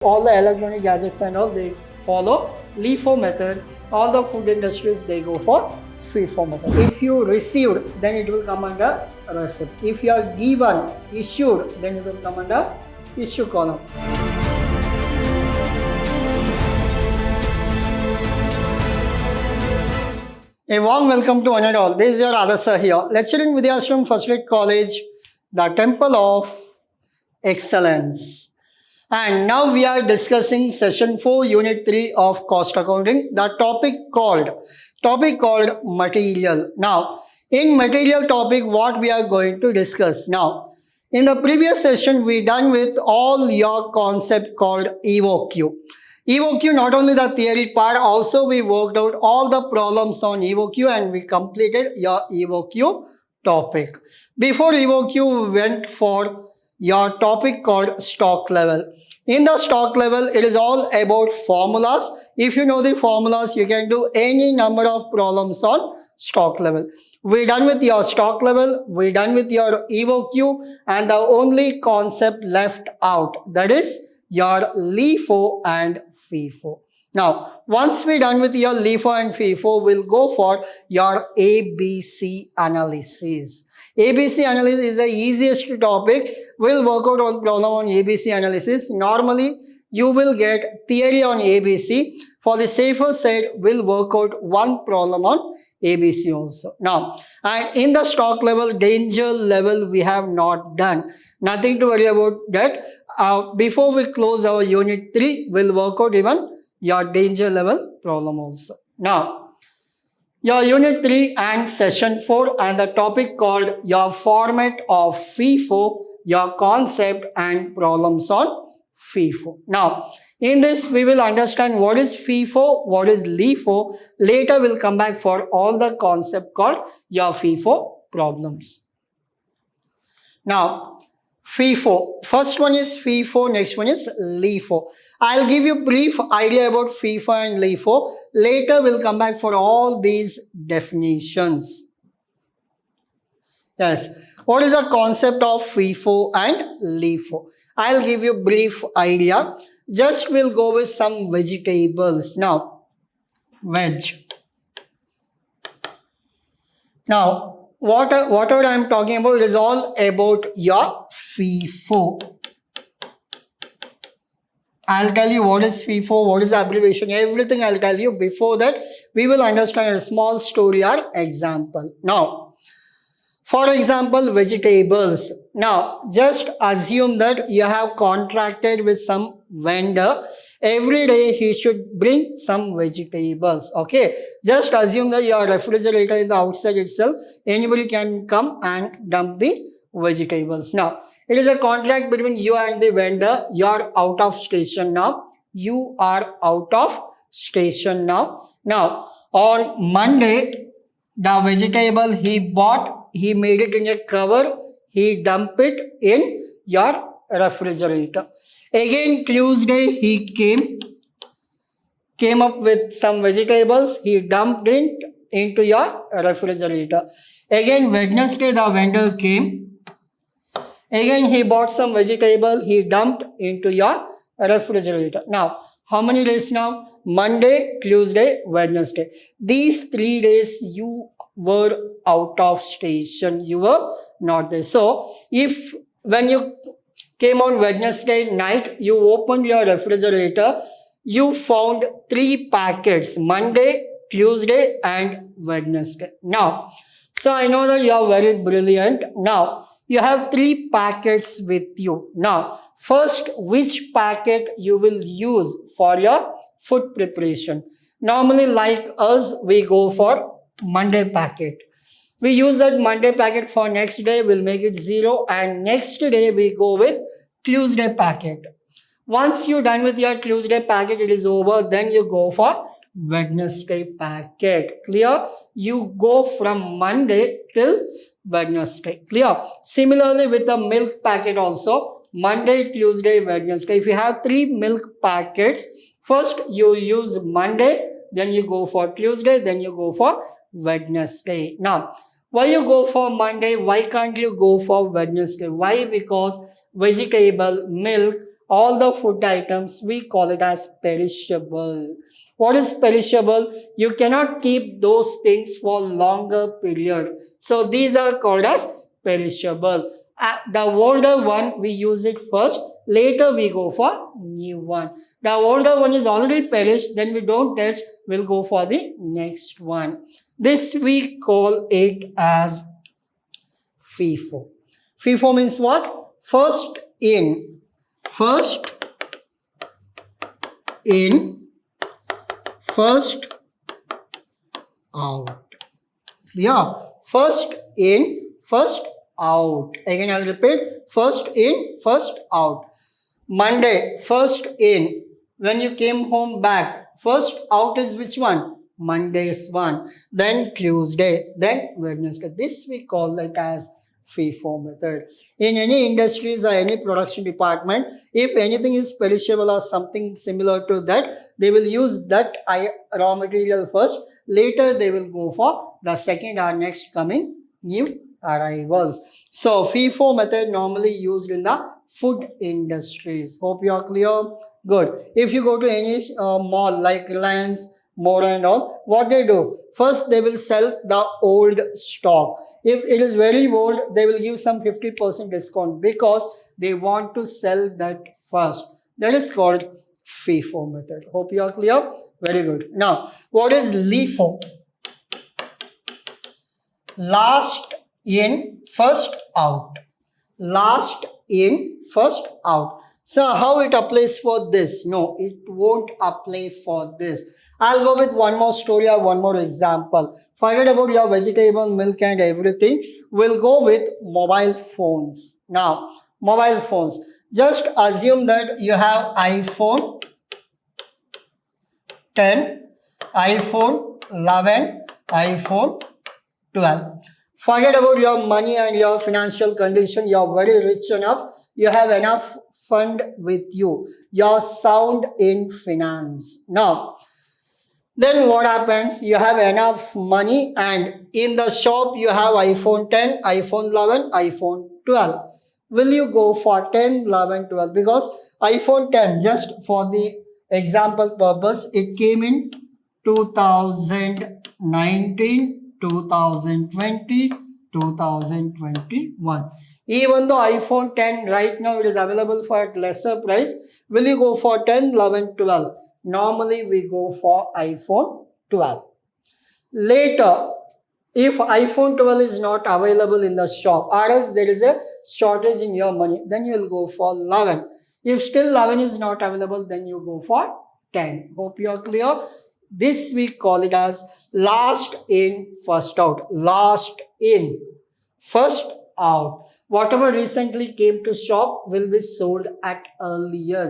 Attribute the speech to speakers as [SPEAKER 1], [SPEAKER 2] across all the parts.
[SPEAKER 1] All the electronic gadgets and all, they follow LIFO method. All the food industries, they go for FIFO method. If you received, then it will come under receipt. If you are given, issued, then it will come under issue column. A warm welcome to one and all. This is your Adasa here, lecturing Vidyashram First Grade College, the Temple of Excellence. And now we are discussing session 4, unit 3 of cost accounting, the topic called material. Now, in material topic, what we are going to discuss now. In the previous session, we done with all your concept called EVOQ. EVOQ, not only the theory part, also we worked out all the problems on EVOQ and we completed your EVOQ topic. Before EVOQ, we went for your topic called stock level. In the stock level, it is all about formulas. If you know the formulas, you can do any number of problems on stock level. We're done with your stock level, we're done with your EVOQ, and the only concept left out, that is your LIFO and FIFO. Now, once we're done with your LIFO and FIFO, we'll go for your ABC analysis. ABC analysis is the easiest topic. We'll work out one problem on ABC analysis. Normally, you will get theory on ABC. For the safer side, we'll work out one problem on ABC also. Now, and in the stock level, danger level, we have not done. Nothing to worry about that. Before we close our unit 3, we'll work out even your danger level problem also. Now, your unit 3 and session 4 and the topic called your format of FIFO, your concept and problems on FIFO. Now, in this we will understand what is FIFO, what is LIFO. Later we'll come back for all the concept called your FIFO problems. Now, FIFO. First one is FIFO, next one is LIFO. I'll give you brief idea about FIFO and LIFO. Later we'll come back for all these definitions. Yes. What is the concept of FIFO and LIFO? I'll give you brief idea. Just we'll go with some vegetables. Now, veg. Now, whatever I'm talking about is all about your FIFO. I'll tell you what is FIFO, what is the abbreviation, everything I'll tell you. Before that, we will understand a small story or example. Now, for example, vegetables. Now, just assume that you have contracted with some vendor. Every day he should bring some vegetables. Okay, just assume that your refrigerator is the outside itself. Anybody can come and dump the vegetables. Now, it is a contract between you and the vendor. You are out of station now. You are out of station now. Now, on Monday, the vegetable he bought, he made it in a cover. He dumped it in your refrigerator. Again, Tuesday, he came up with some vegetables. He dumped it into your refrigerator. Again, Wednesday, the vendor came. Again, he bought some vegetable. He dumped into your refrigerator. Now, how many days now? Monday, Tuesday, Wednesday. These 3 days you were out of station. You were not there. So, if when you came on Wednesday night, you opened your refrigerator, you found 3 packets, Monday, Tuesday and Wednesday. Now, so I know that you are very brilliant. Now, you have 3 packets with you. Now, first, which packet you will use for your food preparation? Normally, like us, we go for Monday packet. We use that Monday packet for next day, we'll make it 0, and next day we go with Tuesday packet. Once you're done with your Tuesday packet, it is over, then you go for Wednesday packet. Clear? You go from Monday till Wednesday. Clear? Similarly with the milk packet also, Monday, Tuesday, Wednesday. If you have 3 milk packets, first you use Monday, then you go for Tuesday, then you go for Wednesday. Now, why you go for Monday? Why can't you go for Wednesday? Why? Because vegetable, milk, all the food items, we call it as perishable. What is perishable? You cannot keep those things for longer period. So these are called as perishable. The older one, we use it first. Later we go for new one. The older one is already perished, then we don't touch, we'll go for the next one. This we call it as FIFO. FIFO means what? First in, first out. Yeah, first in, first out. Again, I'll repeat. First in, first out. Monday, first in. When you came home back, first out is which one? Monday's one. Then Tuesday, then Wednesday. This we call it as FIFO method. In any industries or any production department, if anything is perishable or something similar to that, they will use that raw material first. Later, they will go for the second or next coming new arrivals. So, FIFO method normally used in the food industries. Hope you are clear. Good. If you go to any mall like Reliance, More and all, what they do? First, they will sell the old stock. If it is very old, they will give some 50% discount because they want to sell that first. That is called FIFO method. Hope you are clear. Very good. Now, what is LIFO? Last in, first out. Last in, first out. So, how it applies for this? No, it won't apply for this. I'll go with one more story or one more example. Forget about your vegetable, milk and everything. We'll go with mobile phones. Now, mobile phones. Just assume that you have iPhone 10, iPhone 11, iPhone 12. Forget about your money and your financial condition. You're very rich enough. You have enough fund with you. You're sound in finance. Now, then what happens? You have enough money and in the shop you have iPhone 10, iPhone 11, iPhone 12. Will you go for 10, 11, 12? Because iPhone 10, just for the example purpose, it came in 2019, 2020, 2021. Even though iPhone 10 right now it is available for lesser price, will you go for 10, 11, 12? Normally we go for iPhone 12. Later, if iPhone 12 is not available in the shop or else there is a shortage in your money, then you will go for 11. If still 11 is not available, then you go for 10. Hope you are clear. This we call it as last in, first out. Last in, first out. Whatever recently came to shop will be sold at earlier.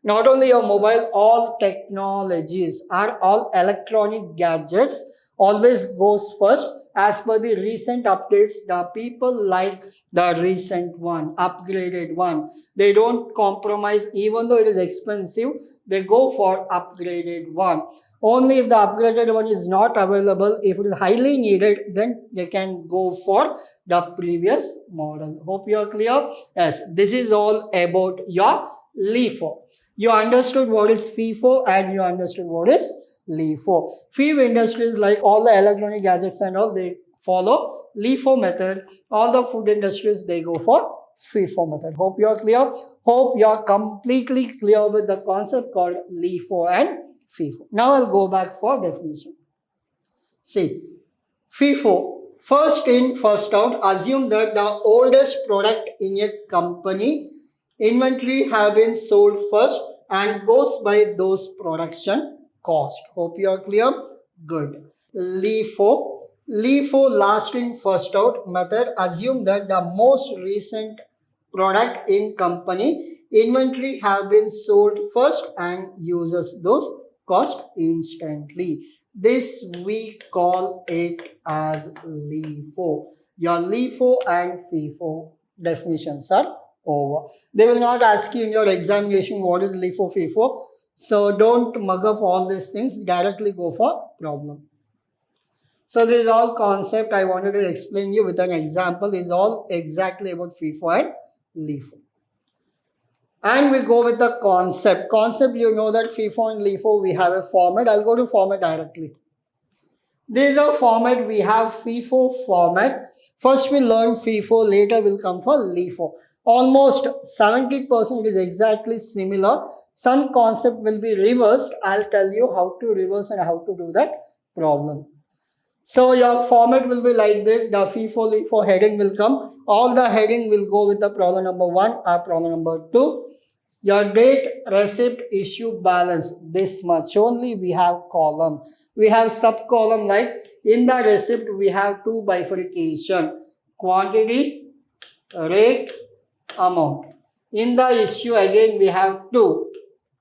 [SPEAKER 1] Not only your mobile, all technologies are all electronic gadgets always goes first. As per the recent updates, the people like the recent one, upgraded one. They don't compromise even though it is expensive. They go for upgraded one. Only if the upgraded one is not available, if it is highly needed, then they can go for the previous model. Hope you are clear. Yes, this is all about your LIFO. You understood what is FIFO and you understood what is LIFO. FIFO industries like all the electronic gadgets and all, they follow LIFO method. All the food industries, they go for FIFO method. Hope you are clear. Hope you are completely clear with the concept called LIFO and FIFO. Now I'll go back for definition. See, FIFO, first in, first out. Assume that the oldest product in a company inventory have been sold first and goes by those production cost. Hope you are clear. Good. LIFO. LIFO, last in, first out method. Assume that the most recent product in company inventory have been sold first and uses those cost instantly. This we call it as LIFO. Your LIFO and FIFO definitions are over. They will not ask you in your examination what is LIFO, FIFO. So don't mug up all these things. Directly go for problem. So this is all concept I wanted to explain you with an example. This is all exactly about FIFO and LIFO. And we go with the concept. Concept, you know that FIFO and LIFO, we have a format. I'll go to format directly. This is a format. We have FIFO format. First we learn FIFO, later we'll come for LIFO. Almost 70% is exactly similar. Some concept will be reversed. I'll tell you how to reverse and how to do that problem. So your format will be like this. The FIFO, LIFO heading will come. All the heading will go with the problem number 1 or problem number 2. Your date, receipt, issue, balance, this much only we have column. We have sub column like in the receipt we have 2 bifurcation, quantity, rate, amount. In the issue again we have 2,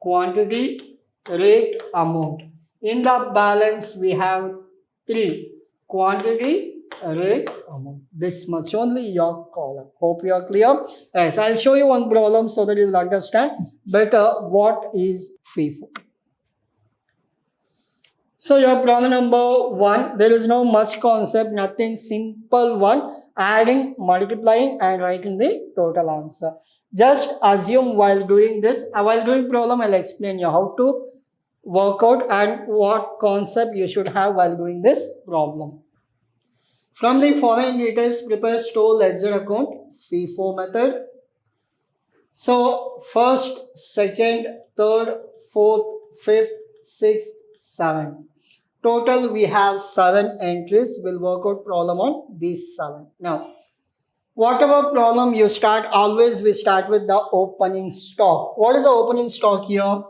[SPEAKER 1] quantity, rate, amount. In the balance we have 3, quantity, rate, amount. This much only your column. Hope you are clear. Yes, I'll show you one problem so that you will understand better what is FIFO. So your problem number 1, there is no much concept, nothing, simple one, adding, multiplying and writing the total answer. Just assume while doing this, while doing problem, I'll explain you how to work out and what concept you should have while doing this problem. From the following details, prepare store ledger account, FIFO method. So first, second, third, fourth, fifth, sixth, seventh. Total we have 7 entries. We'll work out problem on these 7. Now, whatever problem you start, always we start with the opening stock. What is the opening stock here?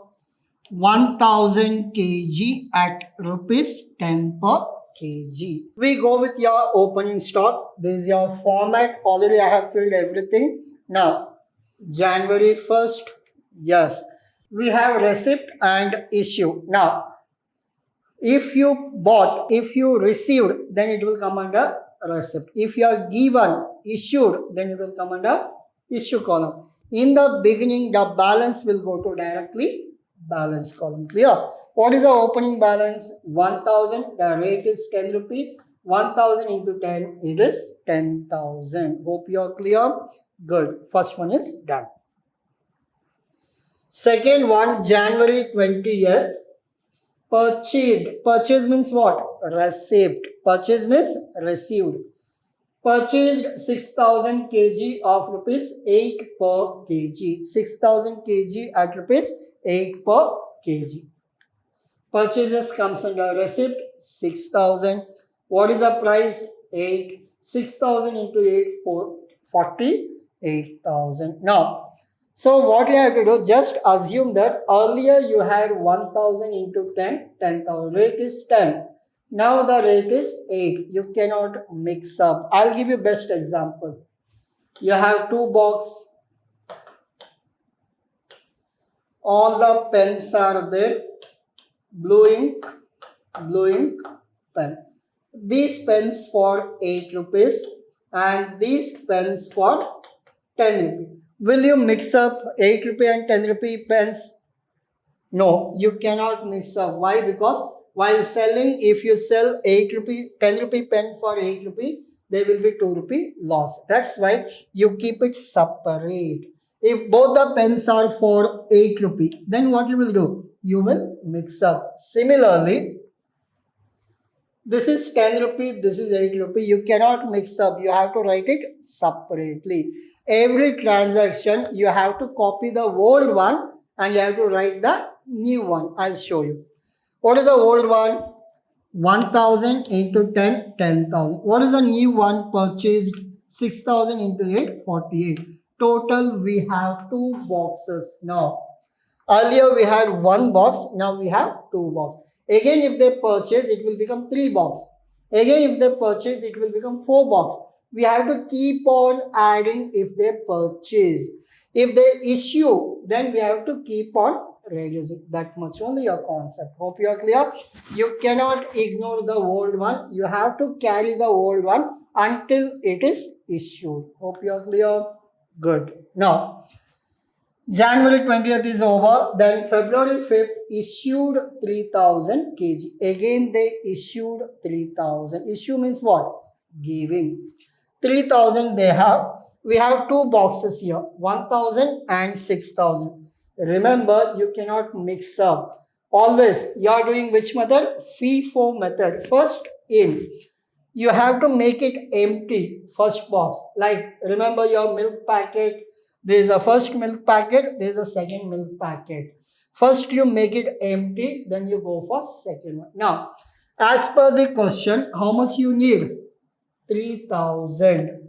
[SPEAKER 1] 1000 kg at rupees 10 per kg. We go with your opening stock. This is your format. Already I have filled everything. Now, January 1st. Yes. We have receipt and issue. Now, if you bought, if you received, then it will come under receipt. If you are given, issued, then it will come under issue column. In the beginning, the balance will go to directly balance column. Clear? What is the opening balance? 1000. The rate is 10 rupee. 1000 into 10, it is 10,000. Hope you are clear. Good. First one is done. Second one, January 20th. Purchased. Purchase means what? Received. Purchase means received. Purchased 6000 kg of rupees 8 per kg. 6000 kg at rupees 8 per kg. Purchases comes under receipt 6000. What is the price? 8. 6000 into 8, 48,000. Now, so what you have to do, just assume that earlier you had 1000 into 10, 10,000. Rate is 10. Now the rate is 8. You cannot mix up. I'll give you best example. You have 2 boxes. All the pens are there. Blue ink, pen. These pens for 8 rupees and these pens for 10 rupees. Will you mix up 8 rupee and 10 rupee pens? No, you cannot mix up. Why? Because while selling, if you sell 8 rupee, 10 rupee pen for 8 rupee, there will be 2 rupee loss. That's why you keep it separate. If both the pens are for 8 rupee, then what you will do? You will mix up. Similarly, this is 10 rupee, this is 8 rupee. You cannot mix up. You have to write it separately. Every transaction, you have to copy the old one and you have to write the new one. I'll show you. What is the old one? 1000 into 10, 10,000. What is the new one? Purchased 6000 into 8, 48. Total, we have 2 boxes now. Earlier, we had 1 box. Now, we have 2 boxes. Again, if they purchase, it will become 3 boxes. Again, if they purchase, it will become 4 boxes. We have to keep on adding if they purchase. If they issue, then we have to keep on reducing. That much only your concept. Hope you are clear. You cannot ignore the old one. You have to carry the old one until it is issued. Hope you are clear. Good. Now, January 20th is over. Then February 5th issued 3000 kg. Again, they issued 3000. Issue means what? Giving. 3000 they have. we have two boxes here, 1000 and 6000. Remember, you cannot mix up. Always, you are doing which method? FIFO method. First in. You have to make it empty, first box. Like, remember your milk packet. There is a first milk packet, there is a second milk packet. First you make it empty, then you go for second one. Now, as per the question, how much you need? 3000.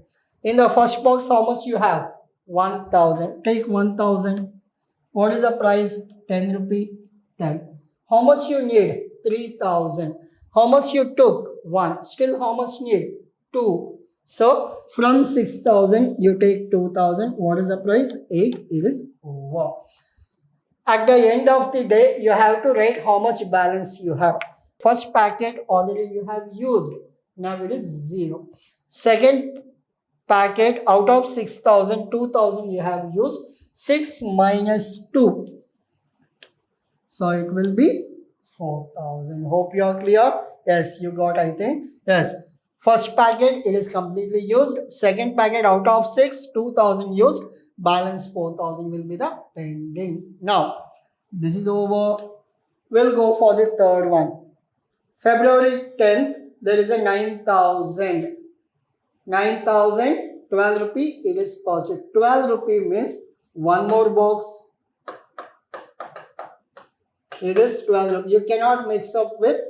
[SPEAKER 1] In the first box, how much you have? 1000. Take 1000. What is the price? 10 rupee. 10. How much you need? 3000. How much you took? 1. Still how much need? 2. So from 6000 you take 2000. What is the price? 8. It is over. At the end of the day, you have to write how much balance you have. First packet already you have used. Now it is 0. Second packet, out of 6000, 2000 you have used. 6 minus 2. So it will be 4000. Hope you are clear. Yes, you got, I think. Yes. First packet, it is completely used. Second packet, out of 6, 2000 used. Balance 4000 will be the pending. Now, this is over. We'll go for the third one. February 10th, there is a 9000. 9000, 12 rupee, it is purchased. 12 rupee means one more box. It is 12 rupee. You cannot mix up with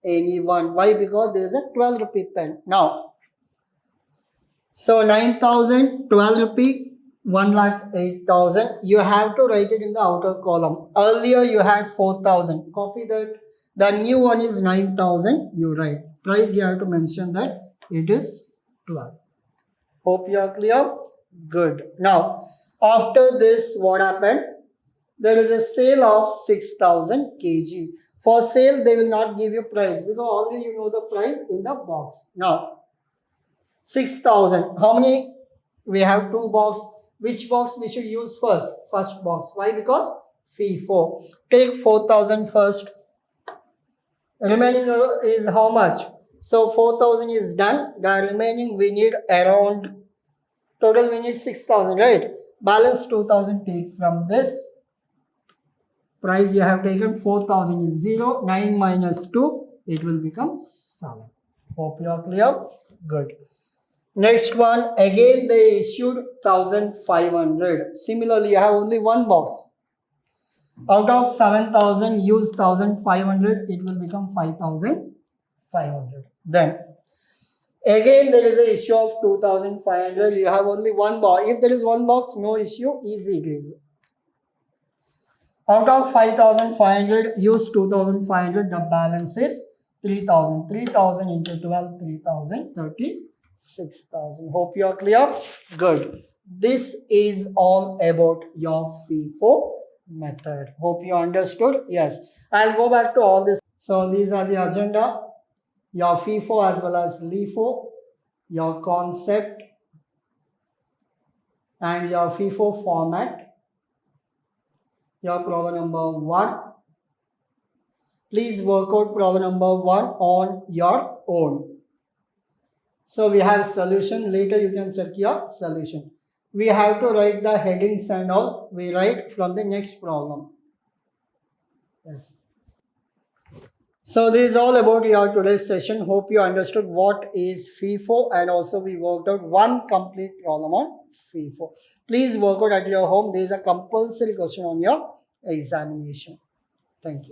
[SPEAKER 1] anyone. Why? Because there is a 12 rupee pen. Now, so 9000, 12 rupee, 1,08,000. You have to write it in the outer column. Earlier you had 4000. Copy that. The new one is 9000. You write. Price you have to mention that it is 12. Hope you are clear. Good. Now, after this, what happened? There is a sale of 6000 kg. For sale, they will not give you price because already you know the price in the box. Now, 6000. How many? We have two box. Which box we should use first? First box. Why? Because FIFO. Take 4000 first. Remaining is how much? So 4000 is done. The remaining we need around, total we need 6000, right? Balance 2000 take from this. Price you have taken 4000 is 0. 9 minus 2, it will become 7. Hope you are clear. Good. Next one, again they issued 1500. Similarly, you have only one box. Out of 7000, use 1500, it will become 5500. Then, again there is an issue of 2500. You have only one box. If there is one box, no issue, easy it is. Out of 5500, use 2500, the balance is 3000. 3000 into 12, 3000, 36,000. Hope you are clear. Good. This is all about your FIFO method. Hope you understood. Yes. I'll go back to all this. So these are the agenda. Your FIFO as well as LIFO, your concept, and your FIFO format. Your problem number 1. Please work out problem number 1 on your own. So we have solution. Later you can check your solution. We have to write the headings and all. We write from the next problem. Yes. So this is all about your today's session. Hope you understood what is FIFO, and also we worked out one complete problem on FIFO. Please work out at your home. There is a compulsory question on your examination. Thank you.